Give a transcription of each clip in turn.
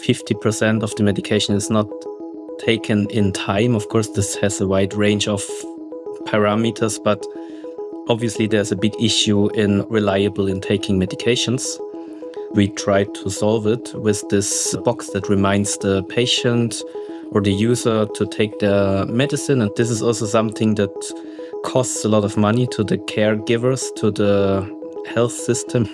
50% of the medication is not taken in time. Of course, this has a wide range of parameters, but obviously there's a big issue in reliable in taking medications. We tried to solve it with this box that reminds the patient or the user to take their medicine. And this is also something that costs a lot of money to the caregivers, to the health system.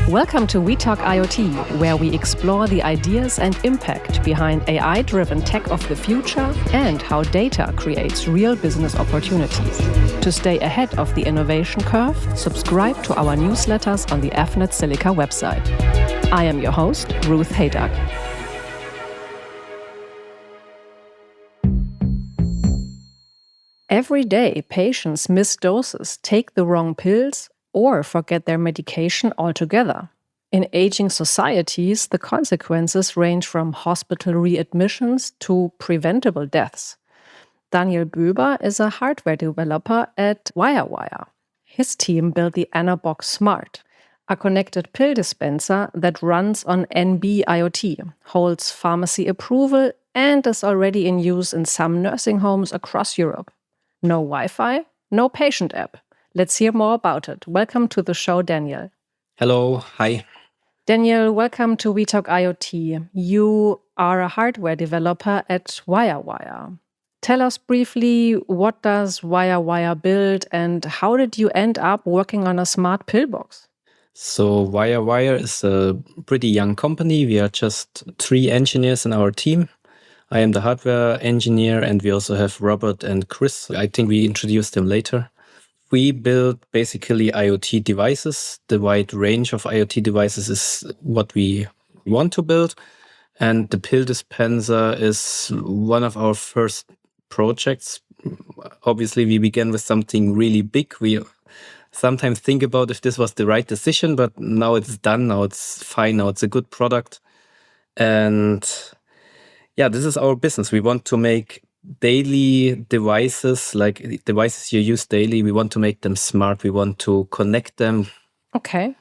Welcome to We Talk IoT, where we explore the ideas and impact behind AI-driven tech of the future and how data creates real business opportunities. To stay ahead of the innovation curve, subscribe to our newsletters on the AFNet Silica website. I am your host, Ruth Hayduck. Every day, patients miss doses, take the wrong pills, or forget their medication altogether. In aging societies, the consequences range from hospital readmissions to preventable deaths. Daniel Böber is a hardware developer at Wirewire. His team built the ANABOX Smart, a connected pill dispenser that runs on NB IoT, holds pharmacy approval, and is already in use in some nursing homes across Europe. No Wi-Fi, no patient app. Let's hear more about it. Welcome to the show, Daniel. Hello, hi. Daniel, welcome to We Talk IoT. You are a hardware developer at Wirewire. Tell us briefly, what does Wirewire build and how did you end up working on a smart pillbox? So Wirewire is a pretty young company. We are just 3 engineers in our team. I am the hardware engineer and we also have Robert and Chris. I think we introduced them later. We build basically IoT devices. The wide range of IoT devices is what we want to build. And the pill dispenser is one of our first projects. Obviously, we began with something really big. We sometimes think about if this was the right decision, but now it's done. Now it's fine. Now it's a good product. And yeah, this is our business. We want to make daily devices, like devices you use daily. We want to make them smart. We want to connect them. Okay.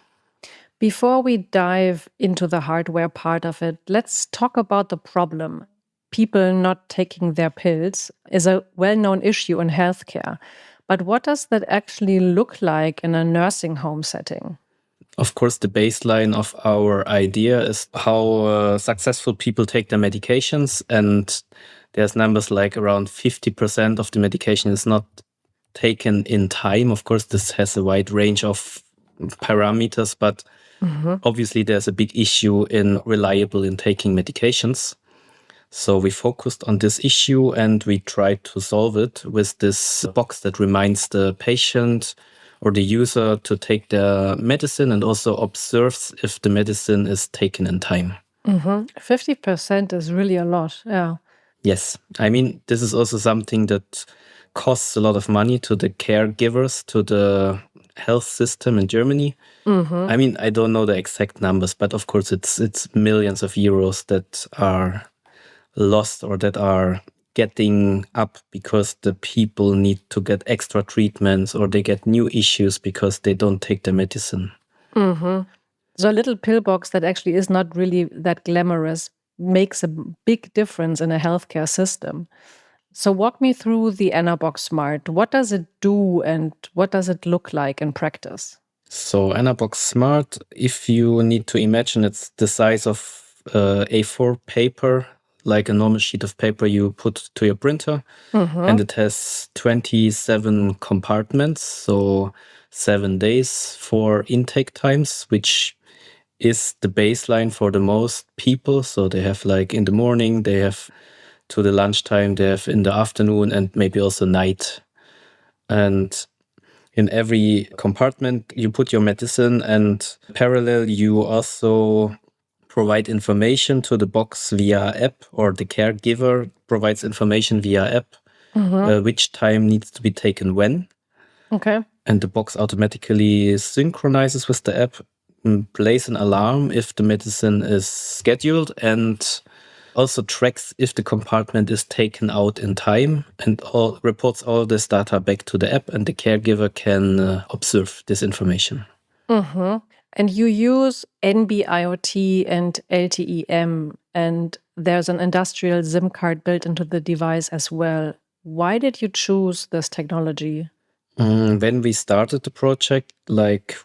Before we dive into the hardware part of it, let's talk about the problem. People not taking their pills is a well-known issue in healthcare. But what does that actually look like in a nursing home setting? Of course, the baseline of our idea is how successful people take their medications. And there's numbers like around 50% of the medication is not taken in time. Of course, this has a wide range of parameters, but obviously there's a big issue in reliable in taking medications. So we focused on this issue and we tried to solve it with this box that reminds the patient or the user to take their medicine and also observes if the medicine is taken in time. 50% is really a lot, yeah. Yes. I mean, this is also something that costs a lot of money to the caregivers, to the health system in Germany. I mean, I don't know the exact numbers, but of course it's millions of euros that are lost or that are getting up because the people need to get extra treatments or they get new issues because they don't take the medicine. So a little pillbox that actually is not really that glamorous makes a big difference in a healthcare system. So walk me through the ANABOX Smart. What does it do and what does it look like in practice? So ANABOX Smart, if you need to imagine, it's the size of A4 paper, like a normal sheet of paper you put to your printer. And it has 27 compartments, so 7 days for intake times, which is the baseline for the most people. So they have like in the morning, they have to the lunchtime, they have in the afternoon and maybe also night. And in every compartment, you put your medicine and parallel, you also provide information to the box via app, or the caregiver provides information via app, which time needs to be taken when. Okay. And the box automatically synchronizes with the app, plays an alarm if the medicine is scheduled, and also tracks if the compartment is taken out in time and reports all this data back to the app, and the caregiver can observe this information. And you use NB IoT and LTE-M, and there's an industrial SIM card built into the device as well. Why did you choose this technology? When we started the project, like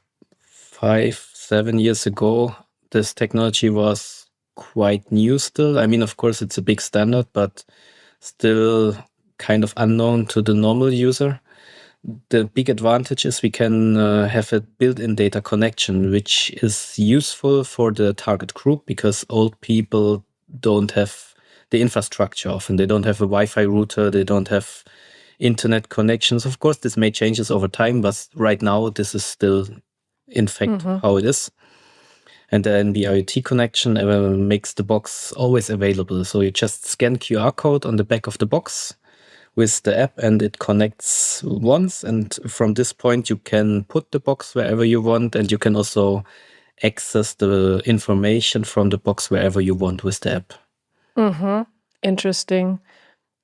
5-7 years ago, this technology was quite new still. I mean, of course, it's a big standard, but still kind of unknown to the normal user. The big advantage is we can have a built-in data connection, which is useful for the target group because old people don't have the infrastructure often. They don't have a Wi-Fi router, they don't have internet connections. Of course, this may changes over time, but right now this is still, in fact, how it is. And the NB IoT connection makes the box always available. So you just scan QR code on the back of the box with the app and it connects once. And from this point, you can put the box wherever you want. And you can also access the information from the box wherever you want with the app. Interesting.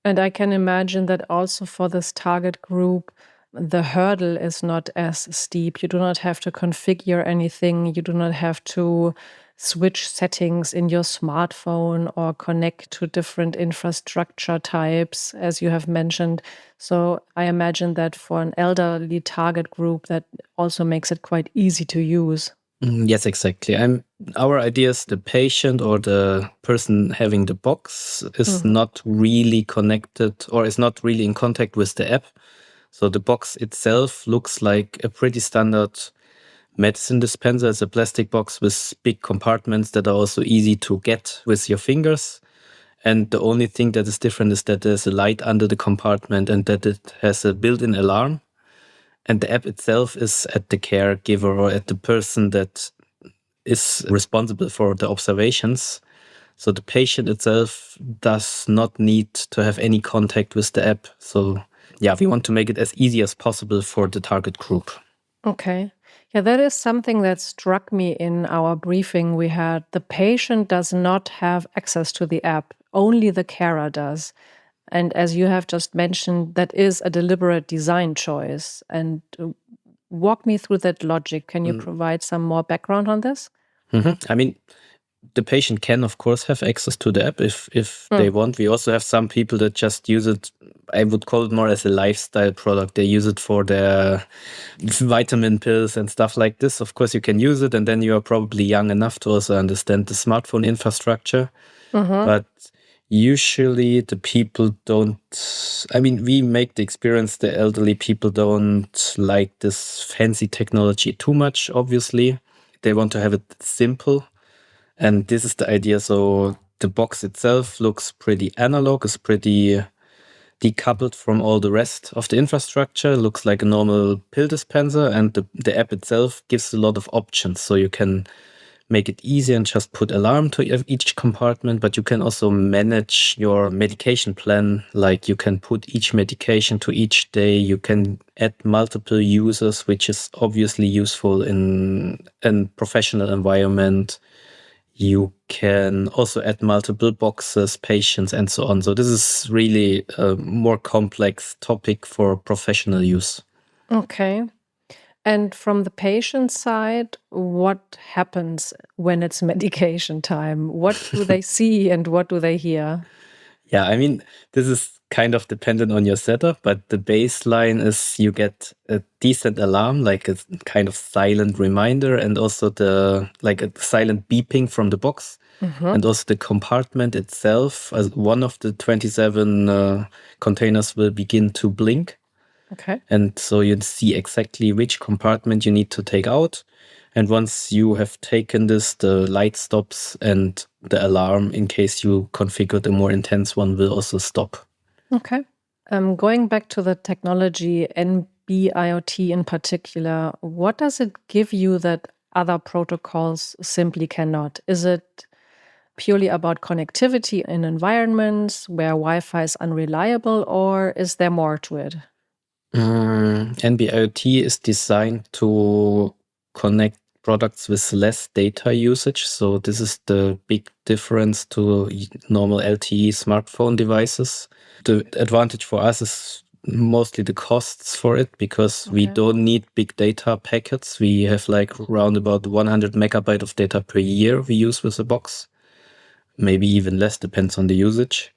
And I can imagine that also for this target group, the hurdle is not as steep. You do not have to configure anything. You do not have to switch settings in your smartphone or connect to different infrastructure types, as you have mentioned. So I imagine that for an elderly target group, that also makes it quite easy to use. Yes, exactly. Our idea is the patient or the person having the box is not really connected or is not really in contact with the app. So the box itself looks like a pretty standard medicine dispenser. It's a plastic box with big compartments that are also easy to get with your fingers. And the only thing that is different is that there's a light under the compartment and that it has a built-in alarm. And the app itself is at the caregiver or at the person that is responsible for the observations. So the patient itself does not need to have any contact with the app. So yeah, we want to make it as easy as possible for the target group. Okay. Yeah, that is something that struck me in our briefing we had. The patient does not have access to the app, only the carer does. And as you have just mentioned, that is a deliberate design choice. And walk me through that logic. Can you provide some more background on this? I mean, the patient can, of course, have access to the app if they want. We also have some people that just use it. I would call it more as a lifestyle product. They use it for their vitamin pills and stuff like this. Of course, you can use it, and then you are probably young enough to also understand the smartphone infrastructure. But usually the people don't, I mean, we make the experience the elderly people don't like this fancy technology too much, obviously. They want to have it simple. And this is the idea. So the box itself looks pretty analog, is pretty decoupled from all the rest of the infrastructure, looks like a normal pill dispenser. And the app itself gives a lot of options. So you can make it easy and just put alarm to each compartment, but you can also manage your medication plan. Like you can put each medication to each day. You can add multiple users, which is obviously useful in a professional environment. You can also add multiple boxes, patients, and so on. So this is really a more complex topic for professional use. Okay. And from the patient side, what happens when it's medication time? What do they see and what do they hear? Yeah, I mean, this is kind of dependent on your setup, but the baseline is you get a decent alarm, like a kind of silent reminder, and also like a silent beeping from the box. And also the compartment itself, as one of the 27 containers will begin to blink. Okay. And so you see exactly which compartment you need to take out. And once you have taken this, the light stops and the alarm, in case you configured a more intense one, will also stop. Okay. Going back to the technology, NB IoT in particular, what does it give you that other protocols simply cannot? Is it purely about connectivity in environments where Wi-Fi is unreliable, or is there more to it? NB IoT is designed to connect products with less data usage. So this is the big difference to normal LTE smartphone devices. The advantage for us is mostly the costs for it, because we don't need big data packets. We have like around about 100 megabyte of data per year we use with the box. Maybe even less, depends on the usage.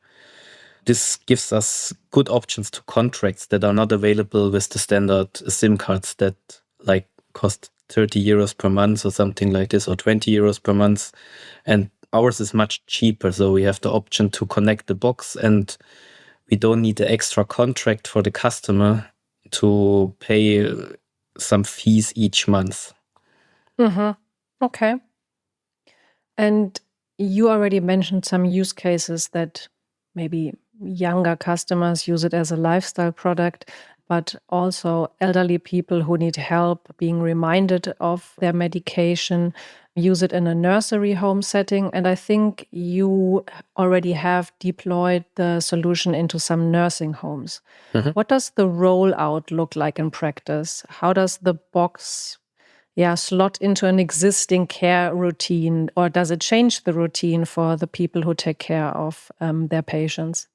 This gives us good options to contracts that are not available with the standard SIM cards that like cost 30 euros per month or something like this, or 20 euros per month. And ours is much cheaper. So we have the option to connect the box, and we don't need the extra contract for the customer to pay some fees each month. Okay. And you already mentioned some use cases that maybe younger customers use it as a lifestyle product, but also elderly people who need help being reminded of their medication, use it in a nursery home setting. And I think you already have deployed the solution into some nursing homes. What does the rollout look like in practice? How does the box slot into an existing care routine, or does it change the routine for the people who take care of their patients?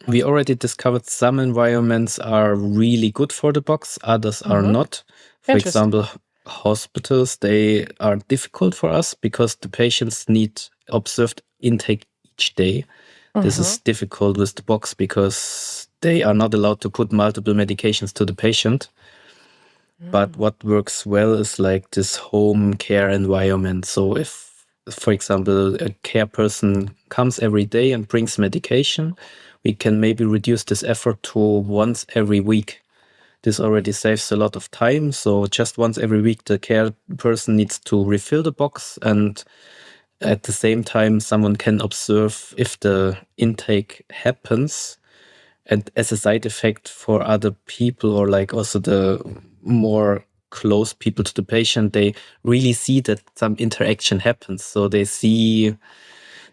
We already discovered some environments are really good for the box, others are not. For example, hospitals, they are difficult for us because the patients need observed intake each day. This is difficult with the box because they are not allowed to put multiple medications to the patient. But what works well is like this home care environment. So if, for example, a care person comes every day and brings medication, we can maybe reduce this effort to once every week. This already saves a lot of time. So just once every week, the care person needs to refill the box, and at the same time, someone can observe if the intake happens. And as a side effect for other people, or like also the more close people to the patient, they really see that some interaction happens. So they see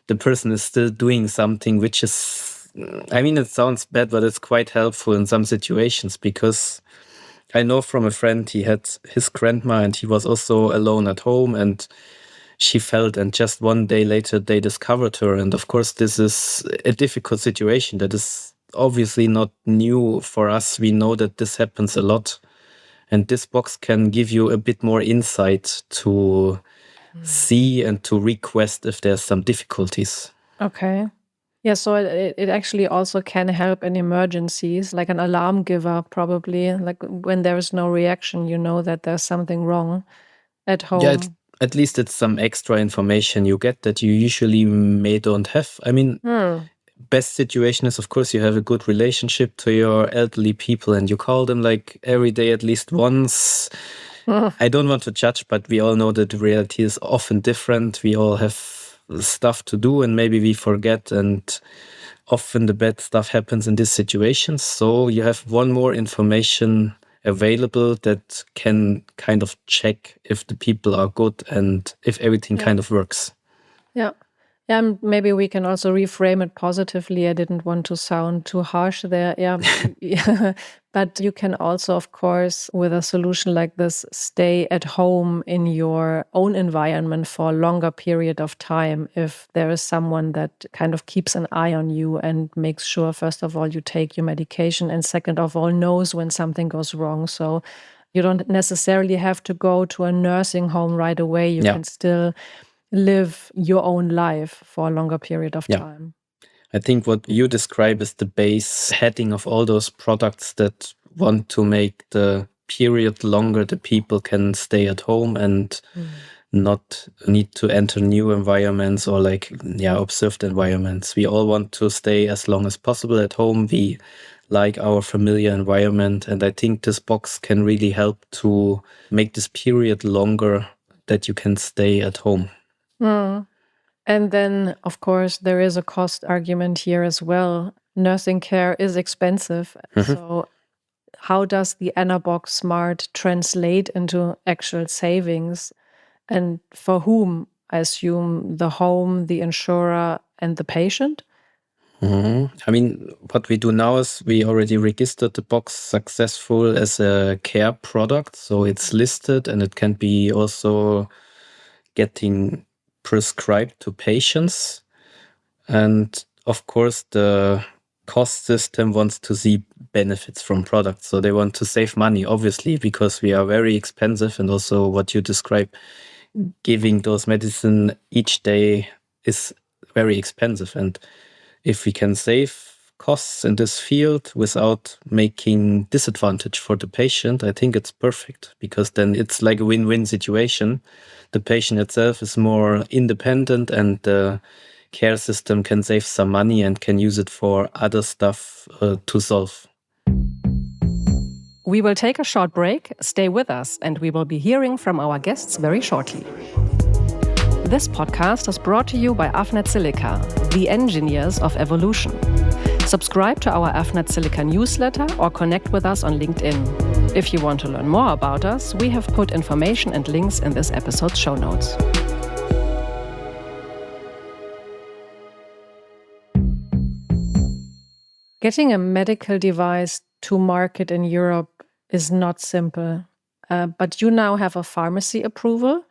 the person is still doing something, which is, I mean, it sounds bad, but it's quite helpful in some situations, because I know from a friend, he had his grandma and he was also alone at home, and she felt, and just one day later they discovered her. And of course, this is a difficult situation that is obviously not new for us. We know that this happens a lot. And this box can give you a bit more insight to see and to request if there's some difficulties. Okay. Yeah, so it actually also can help in emergencies, like an alarm giver, probably. Like when there is no reaction, you know that there's something wrong at home. Yeah, at least it's some extra information you get that you usually may don't have. I mean, best situation is, of course, you have a good relationship to your elderly people and you call them like every day at least once. I don't want to judge, but we all know that the reality is often different. We all have stuff to do and maybe we forget, and often the bad stuff happens in these situations. So you have one more information available that can kind of check if the people are good and if everything kind of works. Yeah. Yeah, and maybe we can also reframe it positively. I didn't want to sound too harsh there. Yeah. But you can also, of course, with a solution like this, stay at home in your own environment for a longer period of time if there is someone that kind of keeps an eye on you and makes sure, first of all, you take your medication, and second of all, knows when something goes wrong. So you don't necessarily have to go to a nursing home right away. You can still live your own life for a longer period of time. I think what you describe is the base heading of all those products that want to make the period longer. The people can stay at home and not need to enter new environments or observed environments. We all want to stay as long as possible at home. We like our familiar environment. And I think this box can really help to make this period longer that you can stay at home. And then, of course, there is a cost argument here as well. Nursing care is expensive. So how does the ANABOX Smart translate into actual savings? And for whom? I assume the home, the insurer, and the patient? I mean, what we do now is we already registered the box successful as a care product. So it's listed and it can be also getting prescribed to patients. And of course, the cost system wants to see benefits from products. So they want to save money, obviously, because we are very expensive. And also what you describe, giving those medicine each day is very expensive. And if we can save costs in this field without making disadvantage for the patient, I think it's perfect, because then it's like a win-win situation. The patient itself is more independent, and the care system can save some money and can use it for other stuff to solve. We will take a short break. Stay with us, and we will be hearing from our guests very shortly. This podcast is brought to you by AFNet Silica, the engineers of evolution. Subscribe to our AFNet Silica newsletter or connect with us on LinkedIn. If you want to learn more about us, we have put information and links in this episode's show notes. Getting a medical device to market in Europe is not simple, but you now have a pharmacy approval,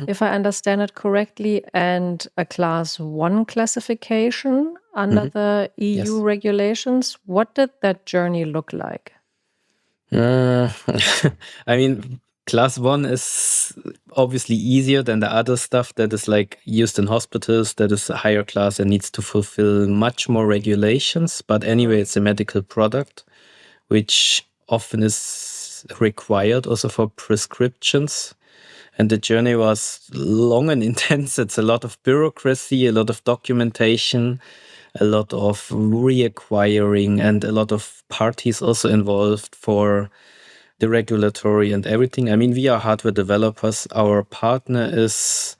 if I understand it correctly, and a Class I classification under the EU regulations. What did that journey look like? I mean, Class 1 is obviously easier than the other stuff that is like used in hospitals, that is a higher class and needs to fulfill much more regulations. But anyway, it's a medical product, which often is required also for prescriptions. And the journey was long and intense. It's a lot of bureaucracy, a lot of documentation, a lot of reacquiring, and a lot of parties also involved for the regulatory and everything. I mean, we are hardware developers. Our partner is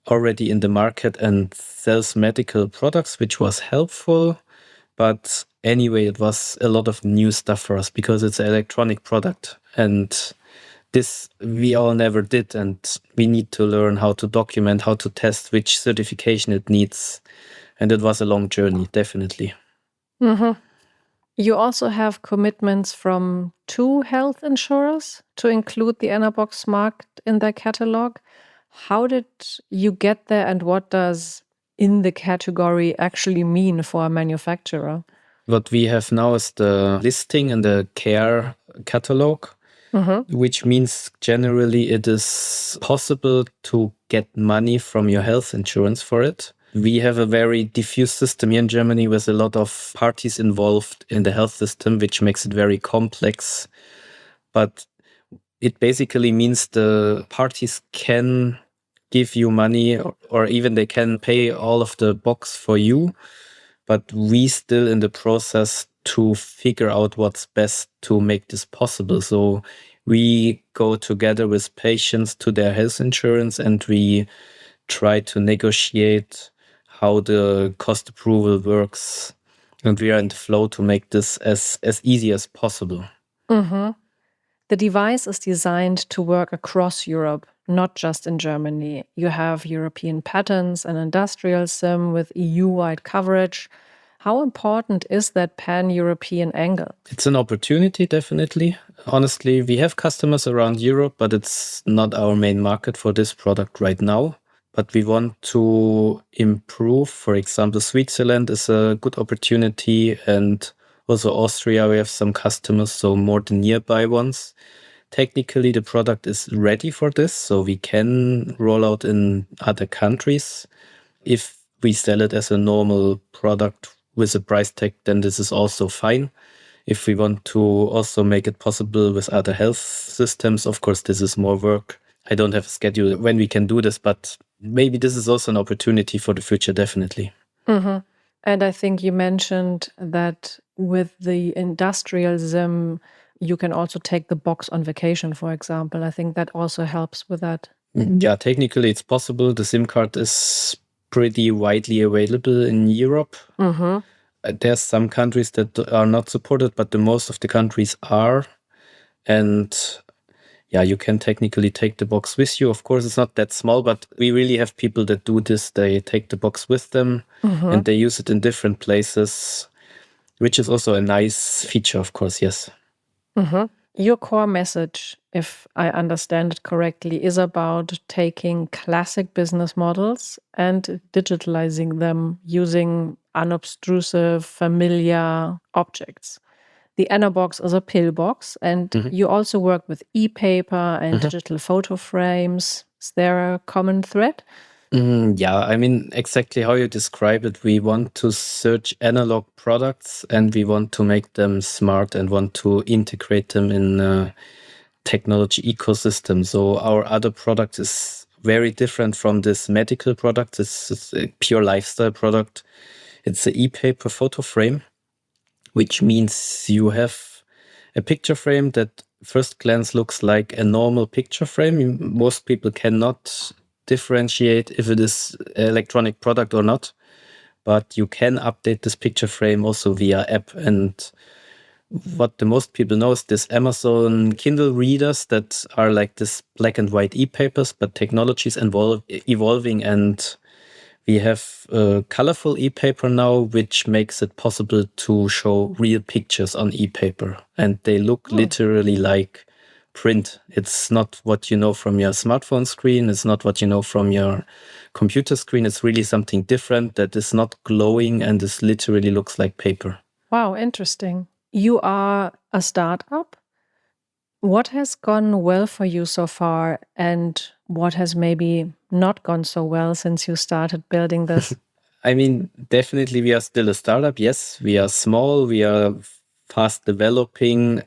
already in the market and sells medical products, which was helpful. But anyway, it was a lot of new stuff for us because it's an electronic product. And this we all never did. And we need to learn how to document, how to test, which certification it needs. And it was a long journey, definitely. You also have commitments from 2 health insurers to include the ANABOX mark in their catalog. How did you get there, and what does in the category actually mean for a manufacturer? What we have now is the listing and the care catalog, which means generally it is possible to get money from your health insurance for it. We have a very diffuse system here in Germany with a lot of parties involved in the health system, which makes it very complex. But it basically means the parties can give you money, or even they can pay all of the box for you. But we still in the process to figure out what's best to make this possible. So we go together with patients to their health insurance and we try to negotiate how the cost approval works. And we are in the flow to make this as easy as possible. The device is designed to work across Europe, not just in Germany. You have European patents and industrial SIM with EU-wide coverage. How important is that pan-European angle? It's an opportunity, definitely. Honestly, we have customers around Europe, but it's not our main market for this product right now. But we want to improve. For example, Switzerland is a good opportunity, and also Austria, we have some customers, so more the nearby ones. Technically, the product is ready for this, so we can roll out in other countries. If we sell it as a normal product with a price tag, then this is also fine. If we want to also make it possible with other health systems, of course, this is more work. I don't have a schedule when we can do this, but maybe this is also an opportunity for the future, definitely. And I think you mentioned that with the industrial SIM, you can also take the box on vacation, for example. I think that also helps with that. Yeah, technically it's possible. The SIM card is pretty widely available in Europe. There's some countries that are not supported, but the most of the countries are. And yeah, you can technically take the box with you. Of course, it's not that small, but we really have people that do this. They take the box with them and they use it in different places, which is also a nice feature, of course, yes. Your core message, if I understand it correctly, is about taking classic business models and digitalizing them using unobtrusive, familiar objects. The ANABOX is a pillbox, and you also work with e-paper and digital photo frames. Is there a common thread? Yeah, I mean, exactly how you describe it. We want to search analog products and we want to make them smart and want to integrate them in a technology ecosystem. So our other product is very different from this medical product. It's a pure lifestyle product. It's an e-paper photo frame, which means you have a picture frame that first glance looks like a normal picture frame. Most people cannot differentiate if it is an electronic product or not, but you can update this picture frame also via app. And what the most people know is this Amazon Kindle readers that are like this black and white e-papers, but technology is evolving, and we have colorful e-paper now, which makes it possible to show real pictures on e-paper. And they look literally like print. It's not what you know from your smartphone screen. It's not what you know from your computer screen. It's really something different that is not glowing and this literally looks like paper. Wow, interesting. You are a startup. What has gone well for you so far, and what has maybe not gone so well since you started building this? I mean, definitely we are still a startup. Yes, we are small, we are fast developing,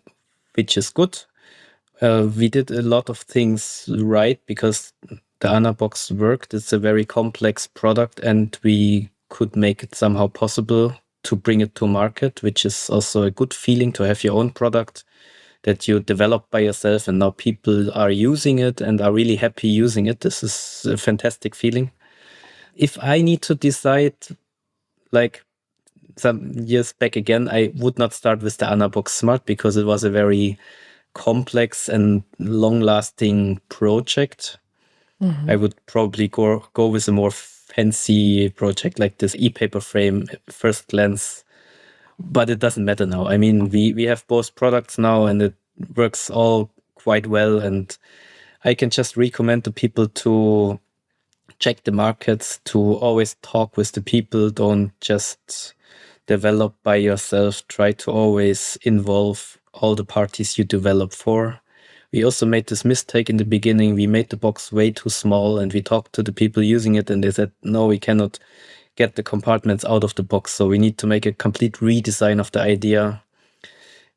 which is good. We did a lot of things right because the ANABOX worked. It's a very complex product and we could make it somehow possible to bring it to market, which is also a good feeling to have your own product that you develop by yourself and now people are using it and are really happy using it. This is a fantastic feeling. If I need to decide, like some years back again, I would not start with the ANABOX Smart because it was a very complex and long-lasting project. I would probably go with a more fancy project like this e-paper frame first glance, but it doesn't matter now. I mean, we have both products now and it works all quite well, and I can just recommend to people to check the markets, to always talk with the people. Don't just develop by yourself. Try to always involve all the parties you develop for. We also made this mistake in the beginning. We made the box way too small and we talked to the people using it and they said, no, we cannot get the compartments out of the box. So we need to make a complete redesign of the idea.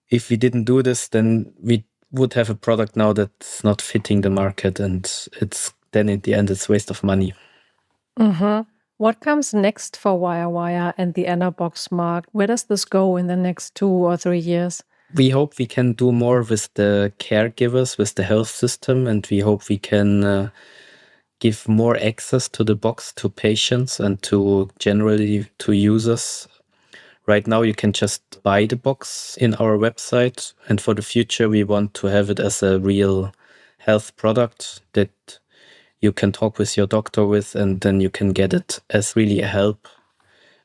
If we didn't do this, then we would have a product now that's not fitting the market, and it's then in the end, it's waste of money. What comes next for Wirewire and the ANABOX Smart? Where does this go in the next 2 or 3 years? We hope we can do more with the caregivers, with the health system, and we hope we can give more access to the box to patients and to generally to users. Right now, you can just buy the box in our website, and for the future, we want to have it as a real health product that you can talk with your doctor with, and then you can get it as really a help.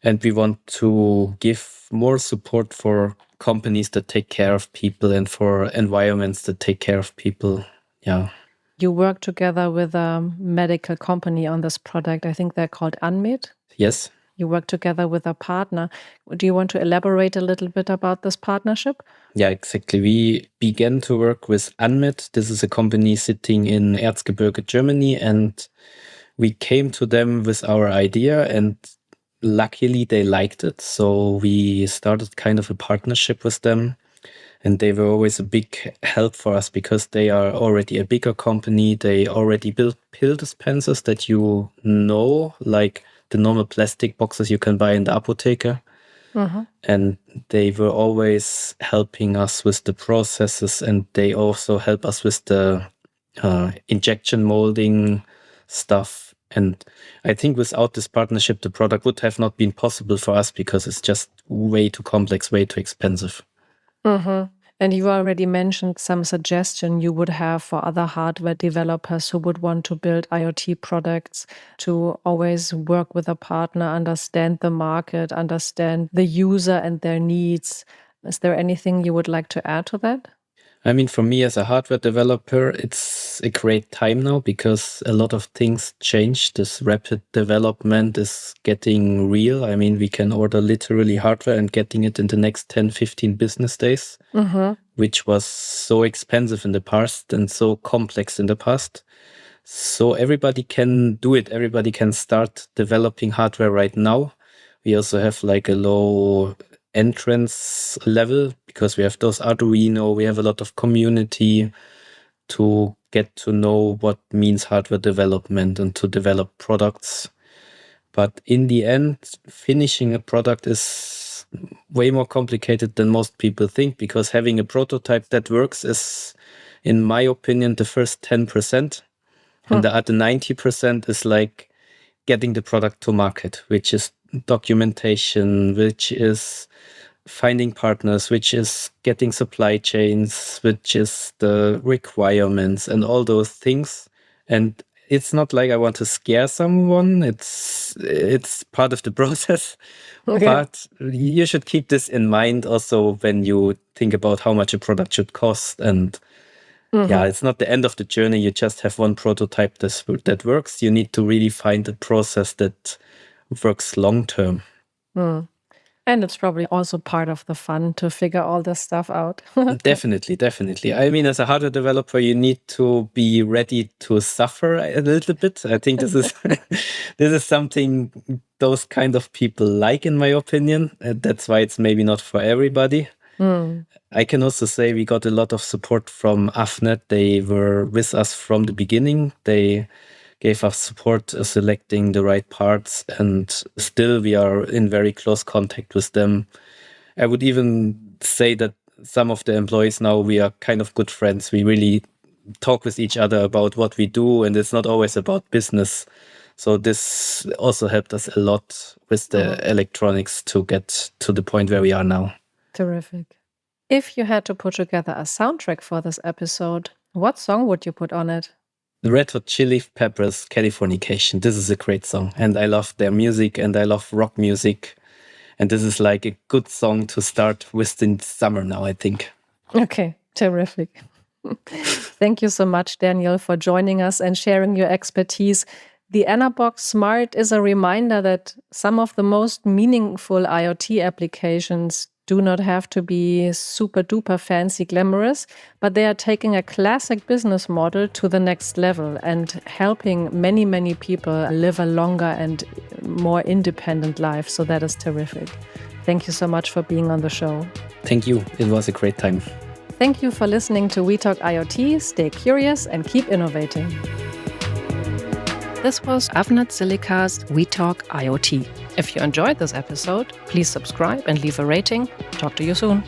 And we want to give more support for companies that take care of people and for environments that take care of people. Yeah. You work together with a medical company on this product. I think they're called Unmed. Yes. You work together with a partner. Do you want to elaborate a little bit about this partnership? Yeah, exactly. We began to work with Unmed. This is a company sitting in Erzgebirge, Germany, and we came to them with our idea and luckily they liked it. So we started kind of a partnership with them, and they were always a big help for us because they are already a bigger company. They already built pill dispensers that you know, like the normal plastic boxes you can buy in the Apotheke. And they were always helping us with the processes, and they also help us with the injection molding stuff. And I think without this partnership, the product would have not been possible for us because it's just way too complex, way too expensive. And you already mentioned some suggestion you would have for other hardware developers who would want to build IoT products, to always work with a partner, understand the market, understand the user and their needs. Is there anything you would like to add to that? I mean, for me as a hardware developer, it's a great time now because a lot of things change. This rapid development is getting real. I mean, we can order literally hardware and getting it in the next 10, 15 business days, which was so expensive in the past and so complex in the past. So everybody can do it. Everybody can start developing hardware right now. We also have like a low entrance level because we have those Arduino, we have a lot of community to get to know what means hardware development and to develop products. But in the end, finishing a product is way more complicated than most people think, because having a prototype that works is, in my opinion, the first 10%. And the other 90% is like getting the product to market, which is documentation, which is finding partners, which is getting supply chains, which is the requirements and all those things. And it's not like I want to scare someone. It's part of the process. Okay. But you should keep this in mind also when you think about how much a product should cost. And yeah, it's not the end of the journey. You just have one prototype that works. You need to really find a process that works long term. And it's probably also part of the fun to figure all this stuff out. Definitely. I mean, as a hardware developer, you need to be ready to suffer a little bit. I think this is this is something those kind of people like, in my opinion. That's why it's maybe not for everybody. I can also say we got a lot of support from AFNet. They were with us from the beginning. They gave us support selecting the right parts, and still we are in very close contact with them. I would even say that some of the employees now, we are kind of good friends. We really talk with each other about what we do, and it's not always about business. So this also helped us a lot with the electronics to get to the point where we are now. Terrific. If you had to put together a soundtrack for this episode, what song would you put on it? The Red Hot Chili Peppers' Californication. This is a great song, and I love their music, and I love rock music. And this is like a good song to start with the summer now, I think. Okay, terrific. Thank you so much, Daniel, for joining us and sharing your expertise. The ANABOX Smart is a reminder that some of the most meaningful IoT applications do not have to be super duper fancy glamorous, but they are taking a classic business model to the next level and helping many, many people live a longer and more independent life. So that is terrific. Thank you so much for being on the show. Thank you. It was a great time. Thank you for listening to We Talk IoT. Stay curious and keep innovating. This was AFNet Silica's We Talk IoT. If you enjoyed this episode, please subscribe and leave a rating. Talk to you soon.